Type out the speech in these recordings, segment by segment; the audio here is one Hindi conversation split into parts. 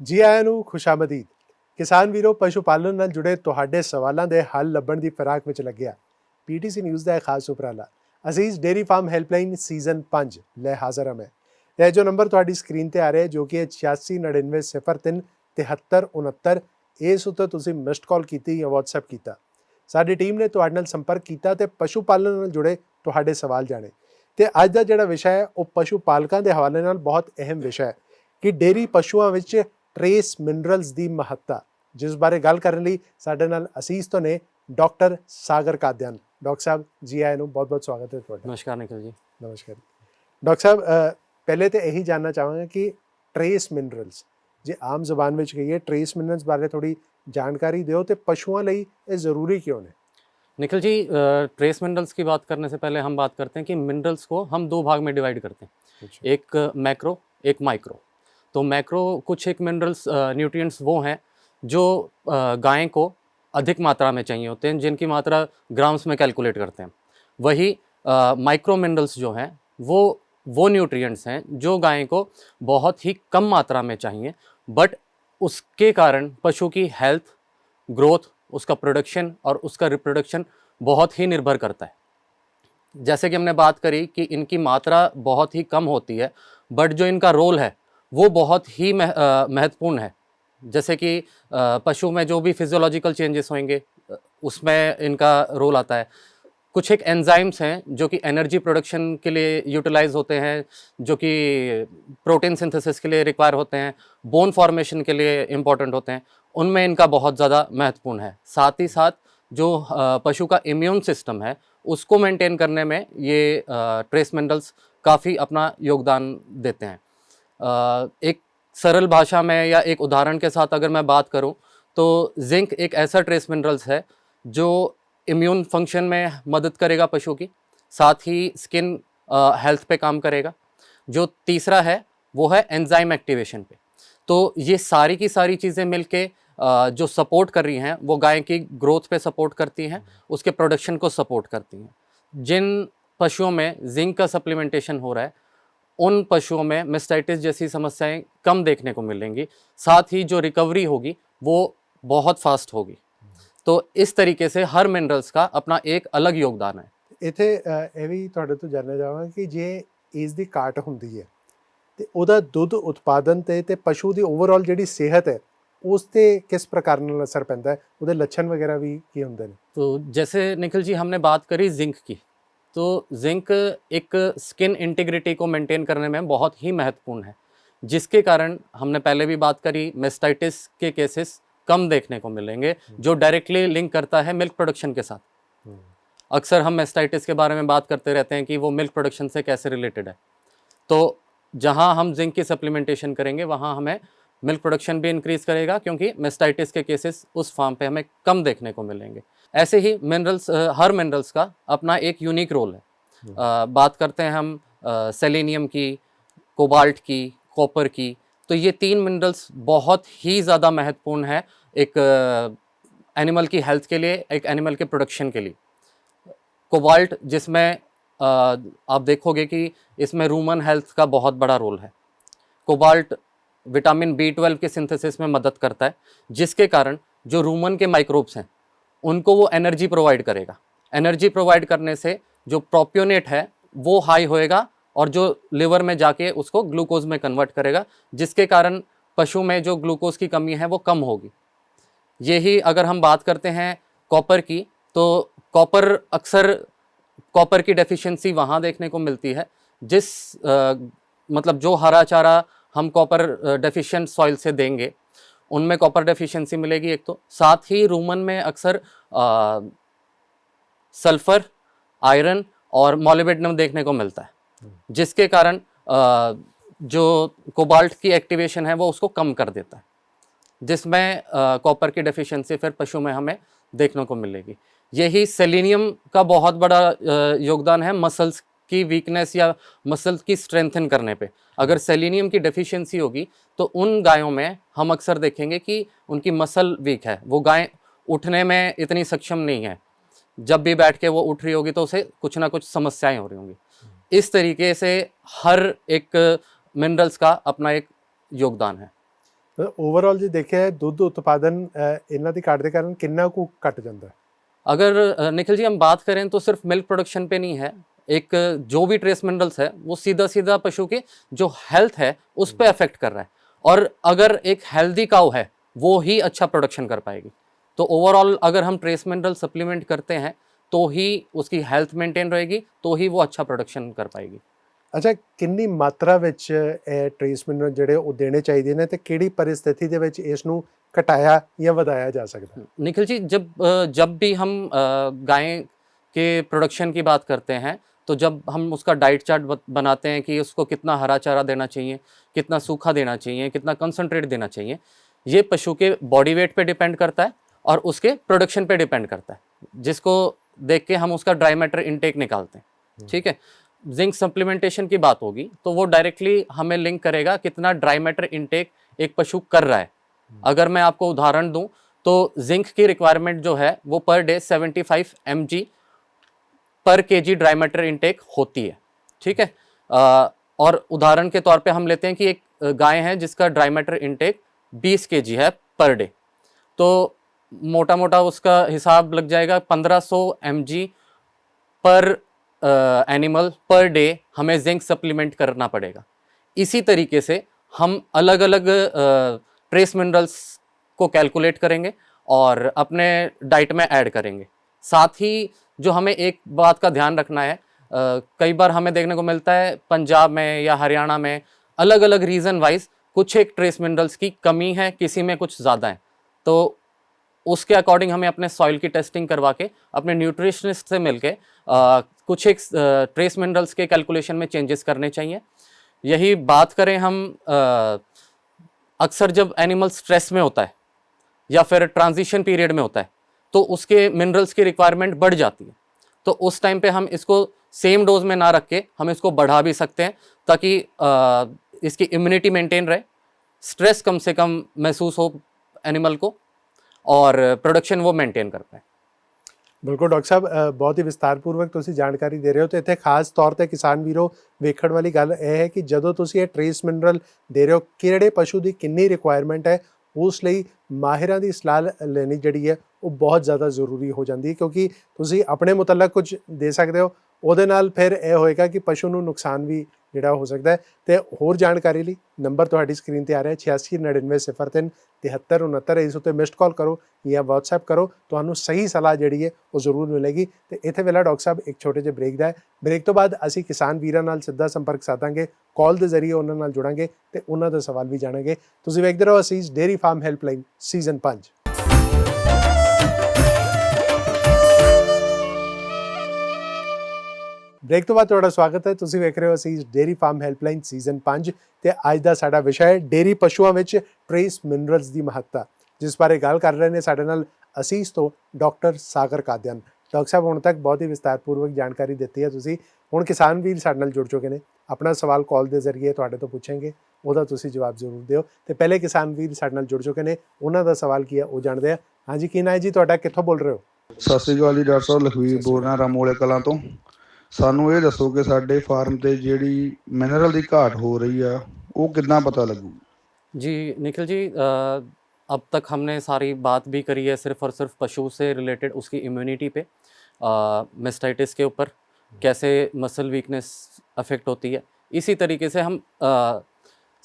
ਜੀ ਆਇਆਂ ਨੂੰ ਖੁਸ਼ਾਮਦੀਦ। ਕਿਸਾਨ ਵੀਰੋ, ਪਸ਼ੂ ਪਾਲਣ ਨਾਲ ਜੁੜੇ ਤੁਹਾਡੇ ਸਵਾਲਾਂ ਦੇ ਹੱਲ ਲੱਭਣ ਦੀ ਫਿਰਾਕ ਵਿੱਚ ਲੱਗਿਆ ਪੀਟੀਸੀ ਨਿਊਜ਼ ਦਾ ਖਾਸ ਉਪਰਾਲਾ ਅਜ਼ੀਜ਼ ਡੇਰੀ ਫਾਰਮ ਹੈਲਪਲਾਈਨ ਸੀਜ਼ਨ 5 ਲੈ ਹਾਜ਼ਰ ਹਾਂ ਮੈਂ। ਇਹ ਜੋ ਨੰਬਰ ਤੁਹਾਡੀ ਸਕਰੀਨ ਤੇ ਆ ਰਿਹਾ ਜੋ ਕਿ 8699037369, ਇਸ ਉੱਤੇ ਤੁਸੀਂ ਮਿਸਡ ਕਾਲ ਕੀਤੀ ਜਾਂ WhatsApp ਕੀਤਾ। ਸਾਡੀ ਟੀਮ ਨੇ ਤੁਹਾਡੇ ਨਾਲ ਸੰਪਰਕ ਕੀਤਾ ਤੇ ਪਸ਼ੂ ਪਾਲਣ ਨਾਲ ਜੁੜੇ ਤੁਹਾਡੇ ਸਵਾਲ ਜਾਣੇ। ਤੇ ਅੱਜ ਦਾ ਜਿਹੜਾ ਵਿਸ਼ਾ ਹੈ ਉਹ ਪਸ਼ੂ ਪਾਲਕਾਂ ਦੇ ਹਵਾਲੇ ਨਾਲ ਬਹੁਤ ਅਹਿਮ ਵਿਸ਼ਾ ਹੈ ਕਿ ਡੇਰੀ ਪਸ਼ੂਆਂ ਵਿੱਚ ट्रेस मिनरल्स की महत्ता, जिस बारे गल करने लिए साडे नाल असीस तो ने डॉक्टर सागर कादयान। डॉक्टर साहब जी आए नु बहुत बहुत स्वागत है तुहाडा। नमस्कार निखिल जी। नमस्कार डॉक्टर साहब, पहले तो यही जानना चाहांगा कि ट्रेस मिनरल्स जे आम जबान में कहिए ट्रेस मिनरल्स बारे थोड़ी जानकारी दिओ ते पशुओं लई ये ज़रूरी क्यों ने? निखिल जी, ट्रेस मिनरल्स की बात करने से पहले हम बात करते हैं कि मिनरल्स को हम दो भाग में डिवाइड करते हैं, एक मैक्रो एक माइक्रो। तो मैक्रो कुछ एक मिनरल्स न्यूट्रिएंट्स वो हैं जो गाय को अधिक मात्रा में चाहिए होते हैं, जिनकी मात्रा ग्राम्स में कैलकुलेट करते हैं। वही माइक्रो मिनरल्स जो हैं वो न्यूट्रिएंट्स हैं जो गाय को बहुत ही कम मात्रा में चाहिए, बट उसके कारण पशु की हेल्थ, ग्रोथ, उसका प्रोडक्शन और उसका रिप्रोडक्शन बहुत ही निर्भर करता है। जैसे कि हमने बात करी कि इनकी मात्रा बहुत ही कम होती है, बट जो इनका रोल है वो बहुत ही महत्वपूर्ण है। जैसे कि पशु में जो भी फिजियोलॉजिकल चेंजेस होंगे उसमें इनका रोल आता है। कुछ एक एंजाइम्स हैं जो कि एनर्जी प्रोडक्शन के लिए यूटिलाइज होते हैं, जो कि प्रोटीन सिंथेसिस के लिए रिक्वायर होते हैं, बोन फॉर्मेशन के लिए इम्पॉर्टेंट होते हैं, उनमें इनका बहुत ज़्यादा महत्वपूर्ण है। साथ ही साथ जो पशु का इम्यून सिस्टम है उसको मेंटेन करने में ये ट्रेस मिनरल्स काफ़ी अपना योगदान देते हैं। एक सरल भाषा में या एक उदाहरण के साथ अगर मैं बात करूं तो जिंक एक ऐसा ट्रेस मिनरल्स है जो इम्यून फंक्शन में मदद करेगा पशु की, साथ ही स्किन हेल्थ पे काम करेगा। जो तीसरा है वो है एंजाइम एक्टिवेशन पे। तो ये सारी की सारी चीज़ें मिलके जो सपोर्ट कर रही हैं वो गाय की ग्रोथ पे सपोर्ट करती हैं, उसके प्रोडक्शन को सपोर्ट करती हैं। जिन पशुओं में जिंक का सप्लीमेंटेशन हो रहा है उन पशुओं में मेस्टाइटिस जैसी समस्याएं कम देखने को मिलेंगी, साथ ही जो रिकवरी होगी वो बहुत फास्ट होगी। तो इस तरीके से हर मिनरल्स का अपना एक अलग योगदान है। इत्थे ਇਹ ਵੀ ਤੁਹਾਡੇ ਤੋਂ ਜਾਣਨਾ ਚਾਹਾਂਗਾ ਕਿ ਜੇ ਇਸ ਦੀ ਘਾਟ ਹੁੰਦੀ ਹੈ ਤੇ ਉਹਦਾ ਦੁੱਧ ਉਤਪਾਦਨ ਤੇ ਪਸ਼ੂ ਦੀ ਓਵਰਆਲ ਜਿਹੜੀ ਸਿਹਤ ਹੈ ਉਸ ਤੇ किस प्रकार ਨਾਲ असर ਪੈਂਦਾ ਹੈ, ਉਹਦੇ ਲੱਛਣ ਵਗੈरह ਵੀ ਕੀ ਹੁੰਦੇ ਨੇ? तो जैसे निखिल जी हमने बात करी जिंक की, तो जिंक एक स्किन इंटीग्रिटी को मेंटेन करने में बहुत ही महत्वपूर्ण है, जिसके कारण हमने पहले भी बात करी मेस्टाइटिस के केसेस कम देखने को मिलेंगे, जो डायरेक्टली लिंक करता है मिल्क प्रोडक्शन के साथ। अक्सर हम मेस्टाइटिस के बारे में बात करते रहते हैं कि वो मिल्क प्रोडक्शन से कैसे रिलेटेड है। तो जहाँ हम जिंक की सप्लीमेंटेशन करेंगे वहाँ हमें मिल्क प्रोडक्शन भी इंक्रीज़ करेगा, क्योंकि मेस्टाइटिस के केसेस उस फार्म पे हमें कम देखने को मिलेंगे। ऐसे ही मिनरल्स, हर मिनरल्स का अपना एक यूनिक रोल है। बात करते हैं हम सेलेनियम की, कोबाल्ट की, कॉपर की। तो ये तीन मिनरल्स बहुत ही ज़्यादा महत्वपूर्ण है एक एनिमल की हेल्थ के लिए, एक एनिमल के प्रोडक्शन के लिए। कोबाल्ट जिसमें आप देखोगे कि इसमें रूमन हेल्थ का बहुत बड़ा रोल है। कोबाल्ट विटामिन B12 के सिंथेसिस में मदद करता है, जिसके कारण जो रूमन के माइक्रोब्स हैं उनको वो एनर्जी प्रोवाइड करेगा। एनर्जी प्रोवाइड करने से जो प्रोपियोनेट है वो हाई होएगा और जो लिवर में जाके उसको ग्लूकोज में कन्वर्ट करेगा, जिसके कारण पशु में जो ग्लूकोज की कमी है वो कम होगी। यही अगर हम बात करते हैं कॉपर की, तो कॉपर की डेफिशिएंसी वहाँ देखने को मिलती है जिस मतलब जो हरा चारा हम कॉपर डेफिशिएंट सॉइल से देंगे उनमें कॉपर डेफिशिएंसी मिलेगी एक तो। साथ ही रूमन में अक्सर सल्फर, आयरन और मॉलिब्डेनम देखने को मिलता है, जिसके कारण जो कोबाल्ट की एक्टिवेशन है वो उसको कम कर देता है, जिसमें कॉपर की डेफिशिएंसी फिर पशु में हमें देखने को मिलेगी। यही सेलेनियम का बहुत बड़ा योगदान है मसल्स की वीकनेस या मसल की स्ट्रेंथन करने पे। अगर सेलेनियम की डेफिशिएंसी होगी तो उन गायों में हम अक्सर देखेंगे कि उनकी मसल वीक है, वो गाय उठने में इतनी सक्षम नहीं है, जब भी बैठ के वो उठ रही होगी तो उसे कुछ ना कुछ समस्याएं हो रही होंगी। इस तरीके से हर एक मिनरल्स का अपना एक योगदान है। ਓਵਰਆਲ ਜੇ ਦੇਖਿਆ ਦੁੱਧ ਉਤਪਾਦਨ ਇਹਨਾਂ ਦੀ ਘਾਟ ਦੇ ਕਾਰਨ ਕਿੰਨਾ ਕੁ ਘਟ ਜਾਂਦਾ ਹੈ? अगर निखिल जी हम बात करें तो सिर्फ मिल्क प्रोडक्शन पे नहीं है, एक जो भी ट्रेस मिनरल्स है वो सीधा सीधा पशु के जो हेल्थ है उस पे अफेक्ट कर रहा है। और अगर एक हेल्दी काउ है वो ही अच्छा प्रोडक्शन कर पाएगी। तो ओवरऑल अगर हम ट्रेस मिनरल सप्लीमेंट करते हैं तो ही उसकी हेल्थ मेंटेन रहेगी, तो ही वो अच्छा प्रोडक्शन कर पाएगी। ਅੱਛਾ, ਕਿੰਨੀ ਮਾਤਰਾ ਵਿੱਚ ਇਹ ਟ੍ਰੇਸ ਮਿਨਰਲ ਜਿਹੜੇ ਉਹ ਦੇਣੇ ਚਾਹੀਦੇ ਨੇ ਤੇ ਕਿਹੜੀ ਪਰਿਸਥਿਤੀ ਦੇ ਵਿੱਚ ਇਸ ਨੂੰ ਘਟਾਇਆ ਜਾਂ ਵਧਾਇਆ ਜਾ ਸਕਦਾ ਹੈ? निखिल जी जब भी हम गाय के प्रोडक्शन की बात करते हैं तो जब हम उसका डाइट चार्ट बनाते हैं कि उसको कितना हरा चारा देना चाहिए, कितना सूखा देना चाहिए, कितना कंसंट्रेट देना चाहिए, ये पशु के बॉडी वेट पे डिपेंड करता है और उसके प्रोडक्शन पे डिपेंड करता है, जिसको देख के हम उसका ड्राई मैटर इनटेक निकालते हैं। ठीक है, जिंक सप्लीमेंटेशन की बात होगी तो वो डायरेक्टली हमें लिंक करेगा कितना ड्राई मैटर इनटेक एक पशु कर रहा है। अगर मैं आपको उदाहरण दूं तो जिंक की रिक्वायरमेंट जो है वो पर डे 75 mg पर केजी ड्राई मैटर इनटेक होती है। ठीक है, और उदाहरण के तौर पे हम लेते हैं कि एक गाय है जिसका ड्राई मैटर इनटेक 20 kg है पर डे, तो मोटा मोटा उसका हिसाब लग जाएगा 1500 mg पर एनिमल पर डे हमें जिंक सप्लीमेंट करना पड़ेगा। इसी तरीके से हम अलग अलग ट्रेस मिनरल्स को कैलकुलेट करेंगे और अपने डाइट में ऐड करेंगे। साथ ही जो हमें एक बात का ध्यान रखना है, कई बार हमें देखने को मिलता है पंजाब में या हरियाणा में अलग अलग रीज़न वाइज कुछ एक ट्रेस मिनरल्स की कमी है, किसी में कुछ ज़्यादा है, तो उसके अकॉर्डिंग हमें अपने सॉइल की टेस्टिंग करवा के अपने न्यूट्रिशनिस्ट से मिलके कुछ एक ट्रेस मिनरल्स के कैलकुलेशन में चेंजेस करने चाहिए। यही बात करें हम अक्सर जब एनिमल स्ट्रेस में होता है या फिर ट्रांजिशन पीरियड में होता है तो उसके मिनरल्स की रिक्वायरमेंट बढ़ जाती है, तो उस टाइम पे हम इसको सेम डोज में ना रख के हम इसको बढ़ा भी सकते हैं ताकि इसकी इम्यूनिटी मेंटेन रहे, स्ट्रेस कम से कम महसूस हो एनिमल को और प्रोडक्शन वो मेंटेन कर पाए। ਬਿਲਕੁਲ ਡਾਕਟਰ ਸਾਹਿਬ, ਬਹੁਤ ਹੀ ਵਿਸਤਾਰਪੂਰਵਕ ਤੁਸੀਂ ਜਾਣਕਾਰੀ ਦੇ ਰਹੇ ਹੋ ਤੇ ਇੱਥੇ ਖਾਸ ਤੌਰ ਤੇ ਕਿਸਾਨ ਵੀਰੋ ਵੇਖਣ ਵਾਲੀ ਗੱਲ ਇਹ ਹੈ ਕਿ ਜਦੋਂ ਤੁਸੀਂ ਇਹ ਟ੍ਰੇਸ ਮਿਨਰਲ ਦੇ ਰਹੇ ਹੋ, ਕਿਹੜੇ ਪਸ਼ੂ ਦੀ ਕਿੰਨੀ ਰਿਕੁਆਇਰਮੈਂਟ ਹੈ, ਉਸ ਲਈ ਮਾਹਿਰਾਂ ਦੀ ਸਲਾਹ ਲੈਣੀ ਜਿਹੜੀ ਹੈ ਉਹ ਬਹੁਤ ਜ਼ਿਆਦਾ ਜ਼ਰੂਰੀ ਹੋ ਜਾਂਦੀ ਹੈ, ਕਿਉਂਕਿ ਤੁਸੀਂ ਆਪਣੇ ਮੁਤਲਕ ਕੁਝ ਦੇ ਸਕਦੇ ਹੋ, ਉਹਦੇ ਨਾਲ ਫਿਰ ਇਹ ਹੋਏਗਾ ਕਿ ਪਸ਼ੂ ਨੂੰ ਨੁਕਸਾਨ ਵੀ ਜਿਹੜਾ ਹੋ ਸਕਦਾ ਹੈ। ਤੇ ਹੋਰ ਜਾਣਕਾਰੀ ਲਈ ਨੰਬਰ ਤੁਹਾਡੀ ਸਕਰੀਨ ਤੇ ਆ ਰਿਹਾ 869903 7369, ਇਸ ਉੱਤੇ ਮਿਸਡ ਕਾਲ ਕਰੋ ਜਾਂ WhatsApp ਕਰੋ, ਤੁਹਾਨੂੰ ਸਹੀ ਸਲਾਹ ਜਿਹੜੀ ਹੈ ਉਹ ਜ਼ਰੂਰ ਮਿਲੇਗੀ। ਤੇ ਇੱਥੇ ਵੇਲਾ ਡਾਕਟਰ ਸਾਹਿਬ ਇੱਕ ਛੋਟੇ ਜਿਹੇ ਬ੍ਰੇਕ ਦਾ ਹੈ, ਬ੍ਰੇਕ ਤੋਂ ਬਾਅਦ ਅਸੀਂ ਕਿਸਾਨ ਵੀਰਾਂ ਨਾਲ ਸਿੱਧਾ ਸੰਪਰਕ ਸਾਧਾਂਗੇ, ਕਾਲ ਦੇ ਜ਼ਰੀਏ ਉਹਨਾਂ ਨਾਲ ਜੁੜਾਂਗੇ ਤੇ ਉਹਨਾਂ ਦਾ ਸਵਾਲ ਵੀ ਜਾਣਾਂਗੇ। ਤੁਸੀਂ ਵੇਖਦੇ ਰਹੋ Asees dairy farm helpline season 5। Break ਤੋਂ ਬਾਅਦ ਤੁਹਾਡਾ ਸਵਾਗਤ ਹੈ। ਤੁਸੀਂ ਵੇਖ ਰਹੇ ਹੋ ਅਸੀਸ ਡੇਅਰੀ ਫਾਰਮ ਹੈਲਪਲਾਈਨ ਸੀਜ਼ਨ 5 ਤੇ ਅੱਜ ਦਾ ਸਾਡਾ ਵਿਸ਼ਾ ਹੈ ਡੇਅਰੀ ਪਸ਼ੂਆਂ ਵਿੱਚ ਟ੍ਰੇਸ ਮਿਨਰਲਸ ਦੀ ਮਹੱਤਤਾ, ਜਿਸ ਬਾਰੇ ਗੱਲ ਕਰ ਰਹੇ ਨੇ ਸਾਡੇ ਨਾਲ ਅਸੀਸ ਤੋਂ ਡਾਕਟਰ ਸਾਗਰ ਕਾਦੀਆਨ। ਡਾਕਟਰ ਸਾਹਿਬ, ਹੁਣ ਤੱਕ ਬਹੁਤ ਹੀ ਵਿਸਤਾਰਪੂਰਵਕ ਜਾਣਕਾਰੀ ਦਿੱਤੀ ਹੈ ਤੁਸੀਂ। ਹੁਣ ਕਿਸਾਨ ਵੀਰ ਸਾਡੇ ਨਾਲ ਜੁੜ ਚੁੱਕੇ ਨੇ, ਆਪਣਾ ਸਵਾਲ ਕਾਲ ਦੇ ਜ਼ਰੀਏ ਤੁਹਾਡੇ ਤੋਂ ਪੁੱਛेंगे, ਉਹਦਾ ਤੁਸੀਂ ਜਵਾਬ ਜ਼ਰੂਰ ਦਿਓ। ਤੇ ਪਹਿਲੇ ਕਿਸਾਨ ਵੀਰ ਸਾਡੇ ਨਾਲ ਜੁੜ ਚੁੱਕੇ ਨੇ, ਉਹਨਾਂ ਦਾ ਸਵਾਲ ਕੀ ਹੈ ਉਹ ਜਾਣਦੇ ਆ। ਹਾਂਜੀ, ਕੀ ਨਾਂ ਹੈ ਜੀ ਤੁਹਾਡਾ, ਕਿੱਥੋਂ ਬੋਲ ਰਹੇ ਹੋ? ਸਤਿ ਸ਼੍ਰੀ ਅਕਾਲ ਜੀ ਡਾਕਟਰ ਸਾਹਿਬ, ਲਖਵੀਰ ਬੋਲ ਰਿਹਾ ਰਾਮੋਲੇ ਕਲਾਂ ਤੋਂ। ਸਾਨੂੰ ਇਹ ਦੱਸੋ ਕਿ ਸਾਡੇ ਫਾਰਮ ਤੇ ਜਿਹੜੀ ਮਿਨਰਲ ਦੀ ਘਾਟ ਹੋ ਰਹੀ ਆ ਉਹ ਕਿੱਦਾਂ ਪਤਾ ਲੱਗੂ? जी निखिल जी, अब तक हमने सारी बात भी करी है सिर्फ और सिर्फ पशु से रिलेटेड उसकी इम्यूनिटी पे, मेस्टाइटिस के ऊपर कैसे मसल वीकनेस अफेक्ट होती है। इसी तरीके से हम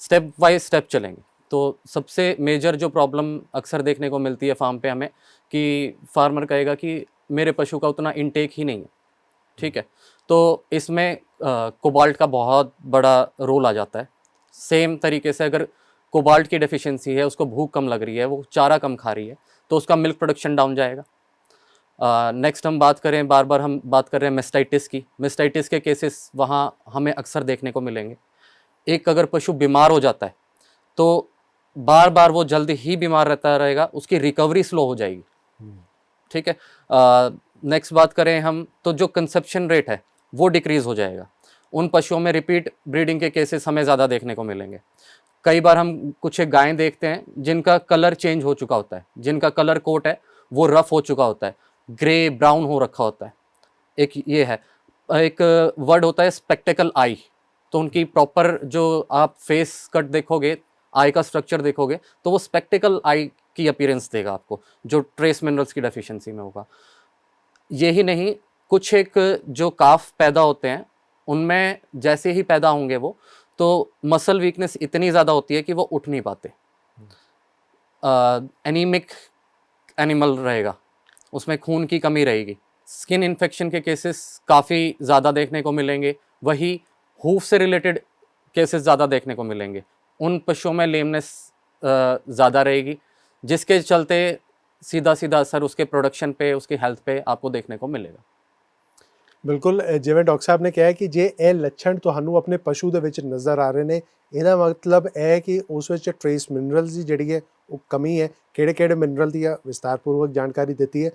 स्टेप बाय स्टेप चलेंगे। तो सबसे मेजर जो प्रॉब्लम अक्सर देखने को मिलती है फार्म पे हमें कि फार्मर कहेगा कि मेरे पशु का उतना इनटेक ही नहीं है। ठीक है, तो इसमें कोबाल्ट का बहुत बड़ा रोल आ जाता है। सेम तरीके से अगर कोबाल्ट की डेफिशिएंसी है, उसको भूख कम लग रही है, वो चारा कम खा रही है, तो उसका मिल्क प्रोडक्शन डाउन जाएगा। नेक्स्ट हम बात करें, बार हम बात कर रहे हैं मेस्टाइटिस की। मेस्टाइटिस के केसेस वहाँ हमें अक्सर देखने को मिलेंगे। एक अगर पशु बीमार हो जाता है तो बार वो जल्दी ही बीमार रहता रहेगा, उसकी रिकवरी स्लो हो जाएगी। ठीक है, नेक्स्ट बात करें हम तो जो कंसेप्शन रेट है वो डिक्रीज़ हो जाएगा। उन पशुओं में रिपीट ब्रीडिंग के केसेस हमें ज़्यादा देखने को मिलेंगे। कई बार हम कुछ एक गायें देखते हैं जिनका कलर चेंज हो चुका होता है, जिनका कलर कोट है वो रफ़ हो चुका होता है, ग्रे ब्राउन हो रखा होता है। एक ये है, एक वर्ड होता है स्पेक्टेकल आई, तो उनकी प्रॉपर जो आप फेस कट देखोगे आई का स्ट्रक्चर देखोगे तो वो स्पेक्टिकल आई की अपीयरेंस देगा आपको, जो ट्रेस मिनरल्स की डेफिशिएंसी में होगा। यही नहीं, कुछ एक जो काफ पैदा होते हैं उनमें जैसे ही पैदा होंगे वो, तो मसल वीकनेस इतनी ज़्यादा होती है कि वो उठ नहीं पाते, एनीमिक एनिमल रहेगा, उसमें खून की कमी रहेगी। स्किन इन्फेक्शन के केसेस काफ़ी ज़्यादा देखने को मिलेंगे। वही हूफ से रिलेटेड केसेस ज़्यादा देखने को मिलेंगे। उन पशुओं में लेमनेस ज़्यादा रहेगी, जिसके चलते सीधा सीधा असर उसके प्रोडक्शन पे, उसकी हेल्थ पे आपको देखने को मिलेगा। ਬਿਲਕੁਲ ਜਿਵੇਂ ਡਾਕਟਰ ਸਾਹਿਬ ਨੇ ਕਿਹਾ ਕਿ ਜੇ ਇਹ ਲੱਛਣ ਤੁਹਾਨੂੰ ਆਪਣੇ ਪਸ਼ੂ ਦੇ ਵਿੱਚ ਨਜ਼ਰ ਆ ਰਹੇ ਨੇ, ਇਹਦਾ ਮਤਲਬ ਇਹ ਹੈ ਕਿ ਉਸ ਵਿੱਚ ਟਰੇਸ ਮਿਨਰਲਸ ਦੀ ਜਿਹੜੀ ਹੈ ਉਹ ਕਮੀ ਹੈ। ਕਿਹੜੇ ਮਿਨਰਲ ਦੀ ਆ ਵਿਸਤਾਰਪੂਰਵਕ ਜਾਣਕਾਰੀ ਦਿੱਤੀ ਹੈ।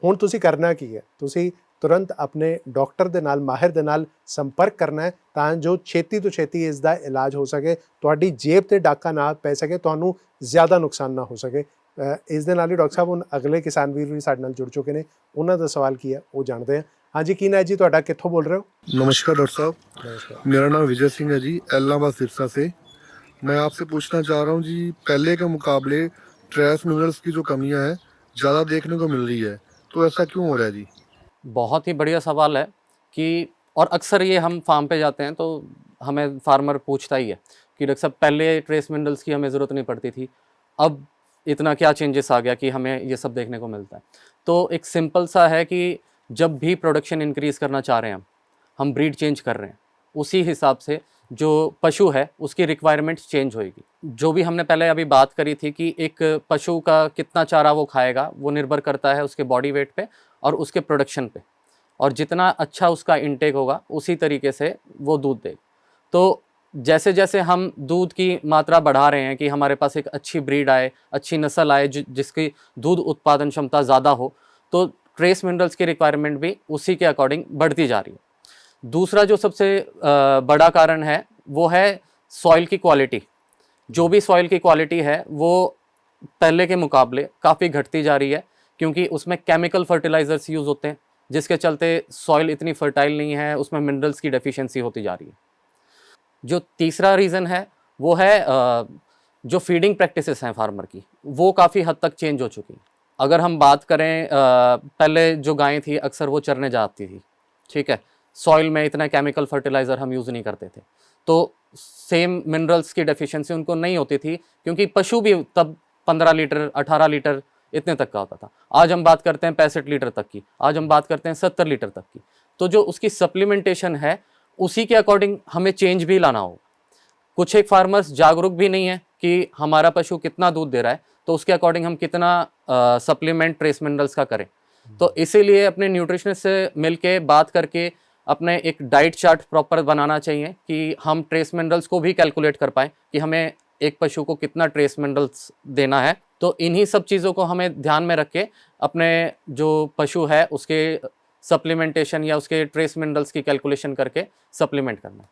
ਹੁਣ ਤੁਸੀਂ ਕਰਨਾ ਕੀ ਹੈ, ਤੁਸੀਂ ਤੁਰੰਤ ਆਪਣੇ ਡਾਕਟਰ ਦੇ ਨਾਲ, ਮਾਹਿਰ ਦੇ ਨਾਲ ਸੰਪਰਕ ਕਰਨਾ ਹੈ ਤਾਂ ਜੋ ਛੇਤੀ ਤੋਂ ਛੇਤੀ ਇਸ ਦਾ ਇਲਾਜ ਹੋ ਸਕੇ, ਤੁਹਾਡੀ ਜੇਬ ਤੇ ਡਾਕਾ ਨਾ ਪੈ ਸਕੇ, ਤੁਹਾਨੂੰ ਜ਼ਿਆਦਾ ਨੁਕਸਾਨ ਨਾ ਹੋ ਸਕੇ। ਇਸ ਦੇ ਨਾਲ ਹੀ ਡਾਕਟਰ ਸਾਹਿਬ ਹੁਣ ਅਗਲੇ ਕਿਸਾਨ ਵੀਰ ਵੀ ਸਾਡੇ ਨਾਲ ਜੁੜ ਚੁੱਕੇ ਨੇ, ਉਹਨਾਂ ਦਾ ਸਵਾਲ ਕੀ ਹੈ ਉਹ ਜਾਣਦੇ ਹਾਂ। ਹਾਂਜੀ, ਕੀ ਨਾਂ ਜੀ ਤੁਹਾਡਾ, ਕਿੱਥੋਂ बोल रहे हो? नमस्कार डॉक्टर साहब, नमस्कार। मेरा नाम विजय सिंह है जी, एलाहाबाद सिरसा से। मैं आपसे पूछना चाह रहा हूँ जी, पहले के मुकाबले ट्रेस मिनरल्स की जो कमियां हैं ज़्यादा देखने को मिल रही है, तो ऐसा क्यों हो रहा है जी? बहुत ही बढ़िया सवाल है कि, और अक्सर ये हम फार्म पे जाते हैं तो हमें फार्मर पूछता ही है कि डॉक्टर साहब पहले ट्रेस मिनरल्स की हमें ज़रूरत नहीं पड़ती थी, अब इतना क्या चेंजेस आ गया कि हमें ये सब देखने को मिलता है। तो एक सिंपल सा है कि जब भी प्रोडक्शन इंक्रीज़ करना चाह रहे हैं हम ब्रीड चेंज कर रहे हैं, उसी हिसाब से जो पशु है उसकी रिक्वायरमेंट्स चेंज होएगी। जो भी हमने पहले अभी बात करी थी कि एक पशु का कितना चारा वो खाएगा वो निर्भर करता है उसके बॉडी वेट पे और उसके प्रोडक्शन पे, और जितना अच्छा उसका इंटेक होगा उसी तरीके से वो दूध देगा। तो जैसे जैसे हम दूध की मात्रा बढ़ा रहे हैं कि हमारे पास एक अच्छी ब्रीड आए, अच्छी नस्ल आए जिसकी दूध उत्पादन क्षमता ज़्यादा हो, तो ट्रेस मिनरल्स की रिक्वायरमेंट भी उसी के अकॉर्डिंग बढ़ती जा रही है। दूसरा जो सबसे बड़ा कारण है वो है सॉइल की क्वालिटी। जो भी सॉइल की क्वालिटी है वो पहले के मुकाबले काफ़ी घटती जा रही है, क्योंकि उसमें केमिकल फर्टिलाइज़र्स यूज़ होते हैं, जिसके चलते सॉइल इतनी फर्टाइल नहीं है, उसमें मिनरल्स की डेफिशिएंसी होती जा रही है। जो तीसरा रीज़न है वो है जो फीडिंग प्रैक्टिसेस हैं फार्मर की, वो काफ़ी हद तक चेंज हो चुकी हैं। अगर हम बात करें, पहले जो गायें थी अक्सर वो चरने जाती थी, ठीक है, सॉइल में इतना केमिकल फर्टिलाइज़र हम यूज़ नहीं करते थे, तो सेम मिनरल्स की डेफिशिएंसी उनको नहीं होती थी, क्योंकि पशु भी तब 15 लीटर 18 लीटर इतने तक का होता था। आज हम बात करते हैं 65 लीटर तक की, आज हम बात करते हैं 70 लीटर तक की। तो जो उसकी सप्लीमेंटेशन है उसी के अकॉर्डिंग हमें चेंज भी लाना होगा। कुछ एक फार्मर्स जागरूक भी नहीं है कि हमारा पशु कितना दूध दे रहा है, तो उसके अकॉर्डिंग हम कितना सप्लीमेंट ट्रेस मिनरल्स का करें। तो इसीलिए अपने न्यूट्रिशनिस्ट से मिलके बात करके अपने एक डाइट चार्ट प्रॉपर बनाना चाहिए कि हम ट्रेस मिनरल्स को भी कैलकुलेट कर पाएँ कि हमें एक पशु को कितना ट्रेस मिनरल्स देना है। तो इन्हीं सब चीज़ों को हमें ध्यान में रख के अपने जो पशु है उसके सप्लीमेंटेशन या उसके ट्रेस मिनरल्स की कैलकुलेशन करके सप्लीमेंट करना।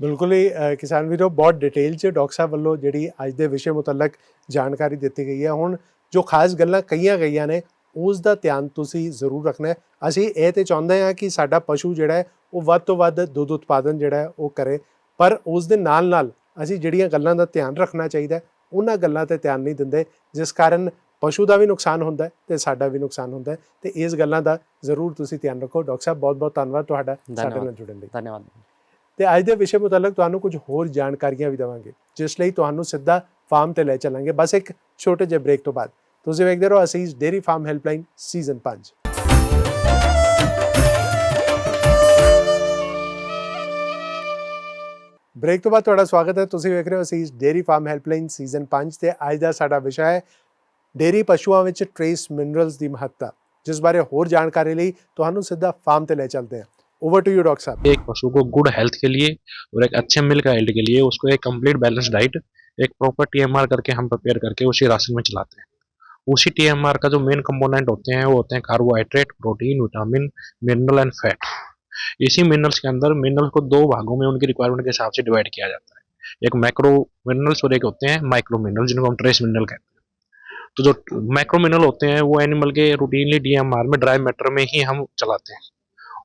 ਬਿਲਕੁਲ ਹੀ ਕਿਸਾਨ ਵੀਰੋ, ਬਹੁਤ ਡਿਟੇਲ 'ਚ ਡਾਕਟਰ ਸਾਹਿਬ ਵੱਲੋਂ ਜਿਹੜੀ ਅੱਜ ਦੇ ਵਿਸ਼ੇ ਮੁਤਲਕ ਜਾਣਕਾਰੀ ਦਿੱਤੀ ਗਈ ਹੈ। ਹੁਣ ਜੋ ਖਾਸ ਗੱਲਾਂ ਕਹੀਆਂ ਗਈਆਂ ਨੇ ਉਸ ਦਾ ਧਿਆਨ ਤੁਸੀਂ ਜ਼ਰੂਰ ਰੱਖਣਾ ਹੈ। ਅਸੀਂ ਇਹ ਤਾਂ ਚਾਹੁੰਦੇ ਹਾਂ ਕਿ ਸਾਡਾ ਪਸ਼ੂ ਜਿਹੜਾ ਹੈ ਉਹ ਵੱਧ ਤੋਂ ਵੱਧ ਦੁੱਧ ਉਤਪਾਦਨ ਜਿਹੜਾ ਹੈ ਉਹ ਕਰੇ, ਪਰ ਉਸ ਦੇ ਨਾਲ ਨਾਲ ਅਸੀਂ ਜਿਹੜੀਆਂ ਗੱਲਾਂ ਦਾ ਧਿਆਨ ਰੱਖਣਾ ਚਾਹੀਦਾ ਉਹਨਾਂ ਗੱਲਾਂ 'ਤੇ ਧਿਆਨ ਨਹੀਂ ਦਿੰਦੇ, ਜਿਸ ਕਾਰਨ ਪਸ਼ੂ ਦਾ ਵੀ ਨੁਕਸਾਨ ਹੁੰਦਾ ਹੈ ਅਤੇ ਸਾਡਾ ਵੀ ਨੁਕਸਾਨ ਹੁੰਦਾ ਹੈ। ਅਤੇ ਇਸ ਗੱਲਾਂ ਦਾ ਜ਼ਰੂਰ ਤੁਸੀਂ ਧਿਆਨ ਰੱਖੋ। ਡਾਕਟਰ ਸਾਹਿਬ ਬਹੁਤ ਬਹੁਤ ਧੰਨਵਾਦ ਤੁਹਾਡਾ ਸਾਡੇ ਨਾਲ ਜੁੜਨ ਲਈ। धन्यवाद। ਤੇ ਅੱਜ ਦੇ ਵਿਸ਼ੇ ਮੁਤਲਕ ਤੁਹਾਨੂੰ ਕੁਝ ਹੋਰ ਜਾਣਕਾਰੀਆਂ ਵੀ ਦੇਵਾਂਗੇ, ਜਿਸ ਲਈ ਤੁਹਾਨੂੰ ਸਿੱਧਾ ਫਾਰਮ ਤੇ ਲੈ ਚੱਲਾਂਗੇ, ਬਸ ਇੱਕ ਛੋਟੇ ਜਿਹੇ ਬ੍ਰੇਕ ਤੋਂ ਬਾਅਦ। ਤੁਸੀਂ ਵੇਖਦੇ ਰਹੋ Asees dairy farm helpline season 5। Break ਤੋਂ ਬਾਅਦ ਤੁਹਾਡਾ ਸਵਾਗਤ ਹੈ। ਤੁਸੀਂ ਵੇਖ ਰਹੇ ਹੋ ਅਸੀਸ ਡੇਅਰੀ ਫਾਰਮ ਹੈਲਪਲਾਈਨ ਸੀਜ਼ਨ 5 ਤੇ ਅੱਜ ਦਾ ਸਾਡਾ ਵਿਸ਼ਾ ਹੈ ਡੇਅਰੀ ਪਸ਼ੂਆਂ ਵਿੱਚ ਟਰੇਸ ਮਿਨਰल्स ਦੀ ਮਹੱਤਤਾ, ਜਿਸ ਬਾਰੇ ਹੋਰ ਜਾਣਕਾਰੀ ਲਈ ਤੁਹਾਨੂੰ ਸਿੱਧਾ ਫਾਰਮ ਤੇ ਲੈ ਚੱਲਦੇ ਹਾਂ। ओवर टू यू डॉक्टर साहब। एक पशु को गुड हेल्थ के लिए और एक अच्छे मिल्क आइल्ड के लिए उसको एक कंप्लीट बैलेंस डाइट, एक प्रॉपर टीएमआर करके हम प्रिपेयर करके उसी राशन में चलाते हैं। उसी टीएमआर का जो मेन कंपोनेंट होते हैं वो होते हैं carbohydrate, protein, vitamin, mineral and fat. इसी मिनरल्स के अंदर मिनरल्स को दो भागों में उनकी रिक्वायरमेंट के हिसाब से डिवाइड किया जाता है। एक मैक्रो मिनरल्स और एक होते हैं माइक्रो मिनरल्स, जिनको हम ट्रेस मिनरल कहते हैं। तो जो मैक्रो मिनरल होते हैं वो एनिमल के रूटीनली डीएमआर में ड्राई मैटर में ही हम चलाते हैं,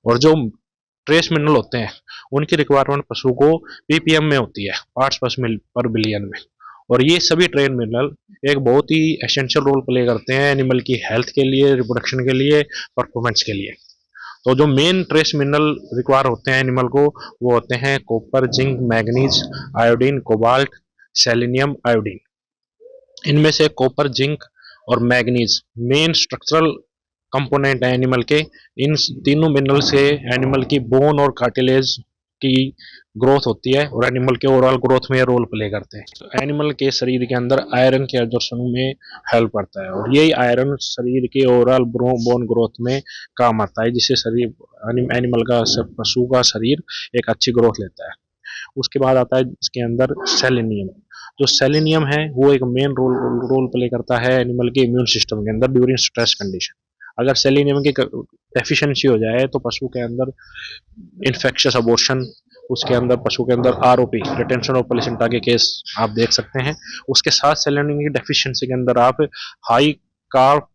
और जो ट्रेस मिनरल होते हैं उनकी रिक्वायरमेंट पशु को पीपीएम में होती है, पार्ट्स पर बिलियन में। और ये सभी ट्रेस मिनरल एक बहुत ही एसेंशियल रोल प्ले करते हैं एनिमल की हेल्थ के लिए, रिप्रोडक्शन के लिए, परफॉर्मेंस के लिए। तो जो मेन ट्रेस मिनरल रिक्वायर होते हैं एनिमल को, वो होते हैं copper, zinc, manganese, iodine, cobalt, selenium, iodine. इनमें से कॉपर, जिंक और मैग्नीज मेन स्ट्रक्चरल कंपोनेंट है एनिमल के। इन तीनों मिनरल से एनिमल की बोन और कार्टिलेज की ग्रोथ होती है और एनिमल के ओवरऑल ग्रोथ में रोल प्ले करते हैं। तो एनिमल के शरीर के अंदर आयरन के एब्जॉर्प्शन में हेल्प करता है और यही आयरन शरीर के ओवरऑल बोन ग्रोथ में काम आता है, जिससे शरीर एनिमल का, पशु का शरीर एक अच्छी ग्रोथ लेता है। उसके बाद आता है इसके अंदर सेलेनियम। जो सेलेनियम है वो एक मेन रोल प्ले करता है एनिमल के इम्यून सिस्टम के अंदर ड्यूरिंग स्ट्रेस कंडीशन। अगर सेलेनियम की डेफिशिएंसी हो जाए तो पशु के अंदर इन्फेक्शियस अबॉर्शन, उसके अंदर पशु के अंदर आरओपी, रिटेंशन ऑफ प्लेसेंटा के केस आप देख सकते हैं। उसके साथ सेलेनियम की डेफिशिएंसी के अंदर आप हाई कार्ब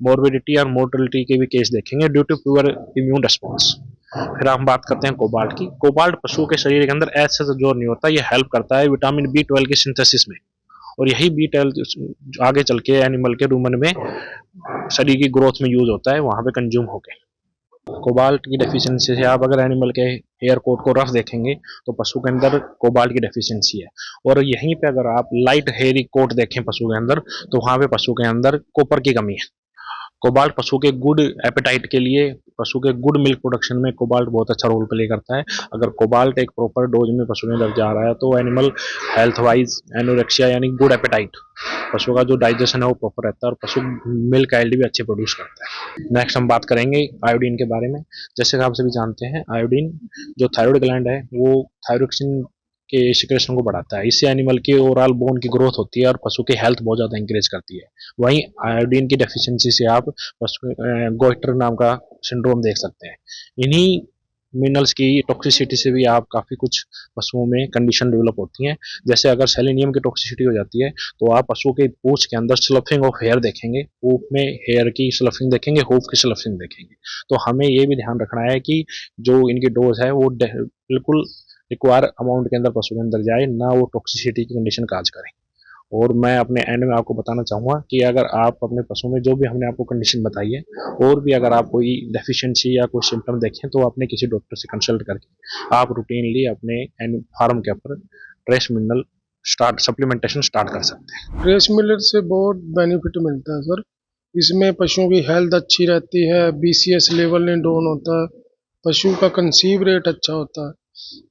मोर्बिडिटी और मोर्टेलिटी के भी केस देखेंगे due to poor immune response. फिर हम बात करते हैं कोबाल्ट की। कोबाल्ट पशु के शरीर के अंदर ऐसा जोर नहीं होता, ये हेल्प करता है विटामिन B12 की सिंथेसिस में, और यही B12 आगे चल के एनिमल के रूमन में शरीर की ग्रोथ में यूज होता है, वहां पे कंज्यूम होके। कोबाल्ट की डेफिशिएंसी से आप अगर एनिमल के हेयर कोट को रफ देखेंगे तो पशु के अंदर कोबाल्ट की डेफिशिएंसी है। और यहीं पे अगर आप लाइट हेयरी कोट देखें पशु के अंदर तो वहां पे पशु के अंदर कॉपर की कमी है। कोबाल्ट पशु के गुड एपेटाइट के लिए, पशु के गुड मिल्क प्रोडक्शन में कोबाल्ट बहुत अच्छा रोल प्ले करता है। अगर कोबाल्ट एक प्रॉपर डोज में पशु के अंदर जा रहा है तो एनिमल हेल्थ वाइज एनोरेक्सिया यानी गुड एपेटाइट, पशु का जो डाइजेशन है वो प्रॉपर रहता है और पशु मिल्क आइल्ड भी अच्छे प्रोड्यूस करता है। नेक्स्ट हम बात करेंगे आयोडीन के बारे में। जैसे कि आप सभी जानते हैं, आयोडीन जो थायराइड ग्लैंड है वो थायरोक्सिन के सिक्रेशन को बढ़ाता है। इससे एनिमल की ओवरऑल बोन की ग्रोथ होती है और पशु की हेल्थ बहुत ज़्यादा इंक्रीज करती है। वहीं आयोडीन की डेफिशिएंसी से आप पशु गोइटर नाम का सिंड्रोम देख सकते हैं। इन्हीं मिनरल्स की टॉक्सिसिटी से भी आप काफ़ी कुछ पशुओं में कंडीशन डेवलप होती हैं। जैसे अगर सेलेनियम की टॉक्सिसिटी हो जाती है तो आप पशु के पूंछ के अंदर स्लफिंग ऑफ हेयर देखेंगे, हूफ में हेयर की स्लफिंग देखेंगे, हूफ की स्लफिंग देखेंगे। तो हमें ये भी ध्यान रखना है कि जो इनकी डोज है वो बिल्कुल रिक्वायर अमाउंट के अंदर पशु के अंदर जाए, ना वो टॉक्सिसिटी की कंडीशन काज करें। और मैं अपने एंड में आपको बताना चाहूँगा कि अगर आप अपने पशु में जो भी हमने आपको कंडीशन बताई है और भी अगर आप कोई डेफिशिएंसी या कोई सिम्टम देखें तो आपने किसी डॉक्टर से कंसल्ट करके आप रूटीनली अपने फार्म के ऊपर ट्रेस मिनरल सप्लीमेंटेशन स्टार्ट कर सकते हैं। ट्रेस मिलर से बहुत बेनिफिट मिलता है सर। इसमें पशुओं की हेल्थ अच्छी रहती है, BCS लेवल नहीं डाउन होता है, पशु का कंसीव रेट अच्छा होता है।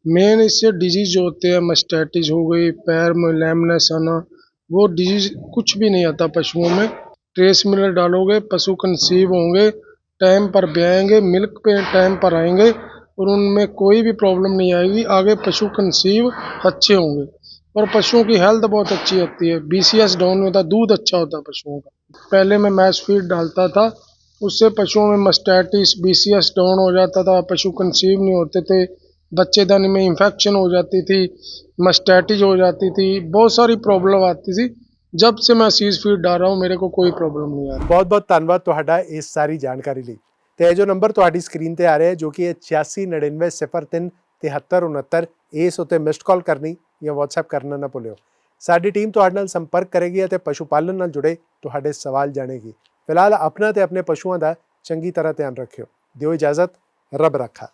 मेन इससे डिजीज जो होते हैं, मस्टैटिस हो गई, पैर में लैमनेस आना, वो डिजीज कुछ भी नहीं आता पशुओं में। ट्रेस मिलर डालोगे, पशु कंसीव होंगे, टाइम पर ब्याएंगे, मिल्क पे टाइम पर आएंगे और उनमें कोई भी प्रॉब्लम नहीं आएगी। आगे पशु कंसीव अच्छे होंगे और पशुओं की हेल्थ बहुत अच्छी होती है। BCS डाउन होता है, दूध अच्छा होता है पशुओं का। पहले मैं मैश फीड डालता था, उससे पशुओं में मस्टैटिस, BCS डाउन हो जाता था, पशु कंसीव नहीं होते थे, बच्चेदानी में इन्फेक्शन हो जाती थी, मस्टैटिस हो जाती थी, बहुत सारी प्रॉब्लम आती थी। जब से मैं सीज फीड डाल रहा हूँ मेरे को कोई प्रॉब्लम नहीं आ रही। बहुत बहुत ਧੰਨਵਾਦ ਤੁਹਾਡਾ ਇਸ ਸਾਰੀ ਜਾਣਕਾਰੀ ਲਈ। ਤੇ ਇਹ ਜੋ ਨੰਬਰ ਤੁਹਾਡੀ ਸਕਰੀਨ ਤੇ ਆ ਰਿਹਾ ਜੋ ਕਿ 8699037369, ਇਸ ਉੱਤੇ ਮਿਸਡ ਕਾਲ ਕਰਨੀ ਜਾਂ WhatsApp ਕਰਨਾ ਨਾ ਭੁੱਲਿਓ। ਸਾਡੀ ਟੀਮ ਤੁਹਾਡੇ ਨਾਲ ਸੰਪਰਕ ਕਰੇਗੀ ਅਤੇ ਪਸ਼ੂ ਪਾਲਣ ਨਾਲ ਜੁੜੇ ਤੁਹਾਡੇ ਸਵਾਲ ਜਾਣੇਗੀ। ਫਿਲਹਾਲ ਆਪਣਾ ਤੇ ਆਪਣੇ ਪਸ਼ੂਆਂ ਦਾ ਚੰਗੀ ਤਰ੍ਹਾਂ ਧਿਆਨ ਰੱਖਿਓ। ਦਿਓ ਇਜਾਜ਼ਤ, ਰੱਬ ਰੱਖਾ।